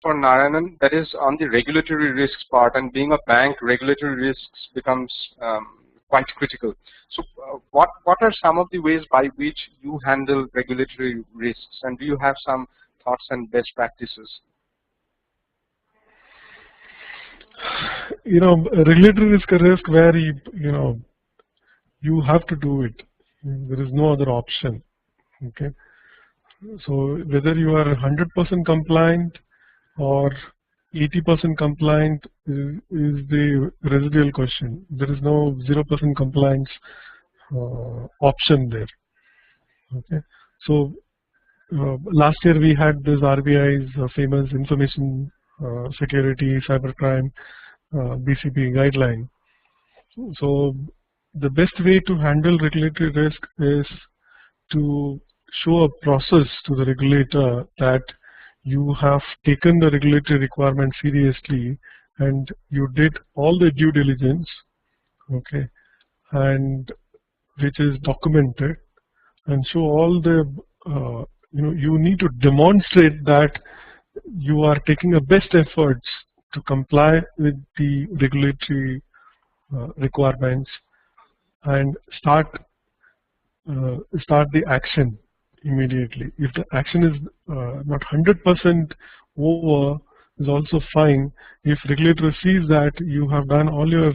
for Narayanan, that is on the regulatory risks part. And being a bank, regulatory risks becomes quite critical. So what are some of the ways by which you handle regulatory risks? And do you have some thoughts and best practices? Regulatory risk where you have to do it. There is no other option. Okay. So whether you are 100% compliant or 80% compliant is the residual question. There is no 0% compliance option there. Okay. So last year we had this RBI's famous information security cybercrime BCP guideline. So the best way to handle regulatory risk is to show a process to the regulator that you have taken the regulatory requirement seriously and you did all the due diligence, okay, and which is documented, and show all the you need to demonstrate that you are taking the best efforts to comply with the regulatory requirements and start the action immediately. If the action is not 100% over, is also fine. If regulator sees that you have done all your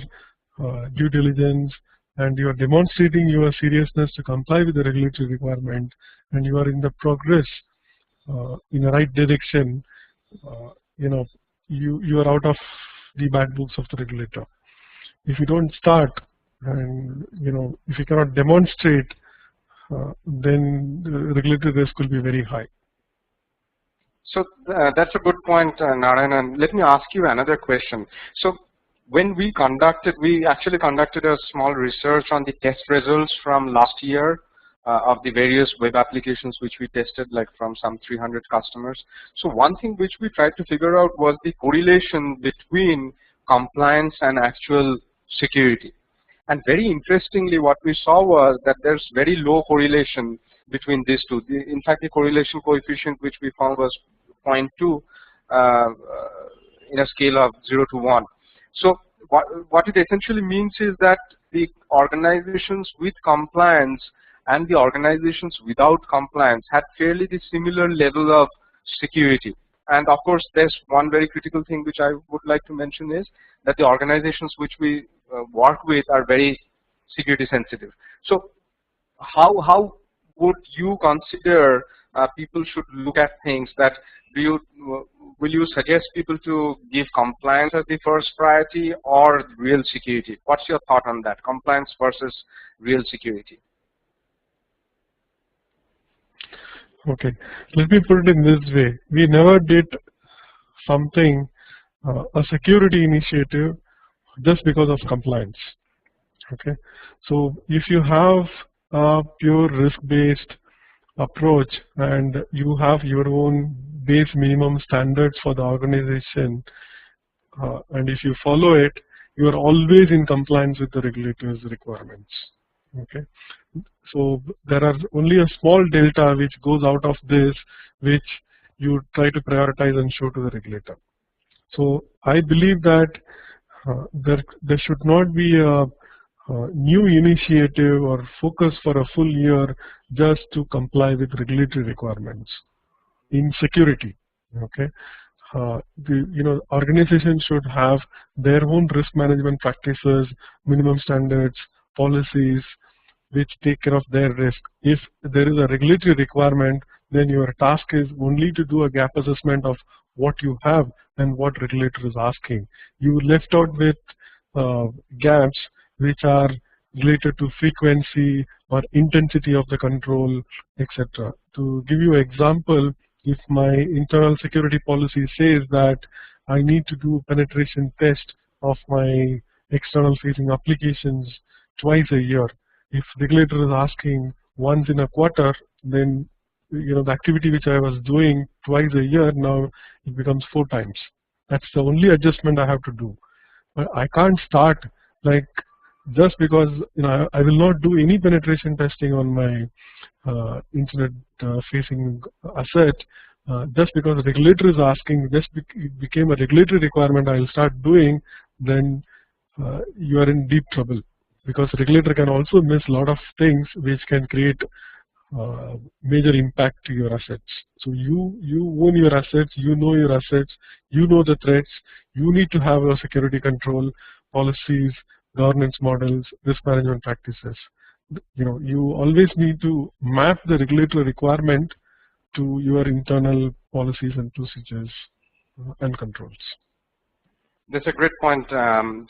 due diligence and you are demonstrating your seriousness to comply with the regulatory requirement and you are in the progress in the right direction, you are out of the bad books of the regulator. If you don't start and if you cannot demonstrate, then the regulatory risk will be very high. So that's a good point, Narayanan. Let me ask you another question. So when we actually conducted a small research on the test results from last year of the various web applications which we tested, like from some 300 customers. So one thing which we tried to figure out was the correlation between compliance and actual security. And very interestingly, what we saw was that there's very low correlation between these two. In fact, the correlation coefficient which we found was 0.2 in a scale of 0 to 1. So what it essentially means is that the organizations with compliance and the organizations without compliance had fairly the similar level of security. And of course, there's one very critical thing which I would like to mention is that the organizations which we work with are very security sensitive. So how would you consider people should look at things? That will you suggest people to give compliance as the first priority or real security? What's your thought on that, compliance versus real security? Okay, let me put it in this way. We never did something, a security initiative, just because of compliance. Okay, so if you have a pure risk-based approach and you have your own base minimum standards for the organization, and if you follow it, you are always in compliance with the regulators' requirements. Okay, so there are only a small delta which goes out of this, which you try to prioritize and show to the regulator. So I believe that there should not be a new initiative or focus for a full year just to comply with regulatory requirements in security. Okay, organizations should have their own risk management practices, minimum standards, policies, which take care of their risk. If there is a regulatory requirement, then your task is only to do a gap assessment of what you have and what regulator is asking. You left out with gaps which are related to frequency or intensity of the control, etc. To give you an example, if my internal security policy says that I need to do penetration test of my external facing applications twice a year, if regulator is asking once in a quarter, then the activity which I was doing twice a year, now it becomes 4 times. That's the only adjustment I have to do. But I can't start like just because I will not do any penetration testing on my internet facing asset just because the regulator is asking, it became a regulatory requirement, I'll start doing, then you are in deep trouble, because the regulator can also miss a lot of things which can create major impact to your assets. So you own your assets, you know your assets, you know the threats, you need to have a security control policies, governance models, risk management practices. You always need to map the regulatory requirement to your internal policies and procedures and controls. That's a great point.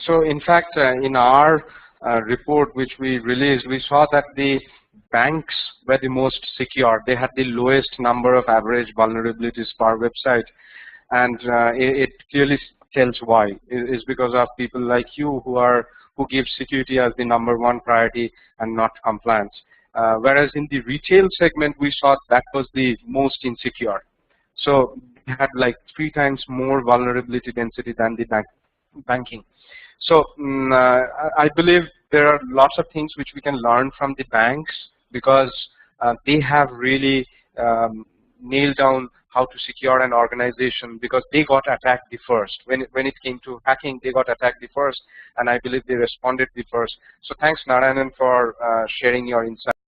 So in fact, in our report which we released, we saw that the banks were the most secure. They had the lowest number of average vulnerabilities per website, and it clearly tells why. It's because of people like you who give security as the #1 priority and not compliance. Whereas in the retail segment, we saw that was the most insecure. So they had like 3 times more vulnerability density than the banking. So I believe there are lots of things which we can learn from the banks, because they have really nailed down how to secure an organization, because they got attacked the first. When it came to hacking, they got attacked the first, and I believe they responded the first. So thanks, Narayanan, for sharing your insights.